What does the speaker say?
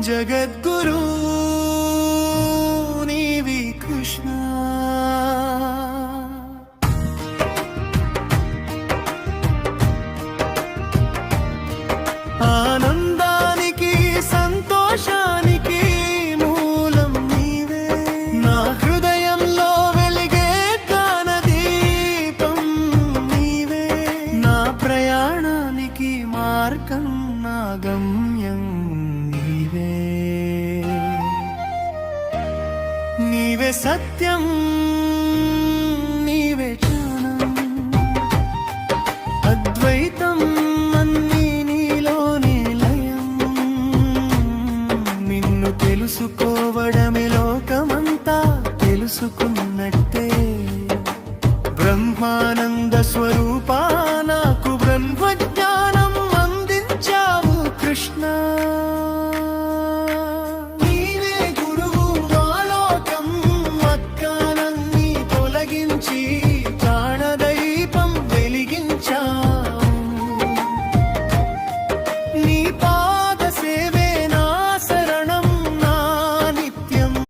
జగద్గురు నీవి కృష్ణ. ఆనందానికి సంతోషానికి మూలం నీవే, నా హృదయంలో వెలిగే జ్ఞానదీపం నీవే, నా ప్రయాణానికి మార్గం నా గమ్యం నీవే. నీవే సత్యం నీవే జ్ఞానం, అద్వైతం అన్నీ నీలోనే లయం. నిన్ను తెలుసుకోవడమే లోకమంతా తెలుసుకున్నట్టే. బ్రహ్మానంద స్వరూప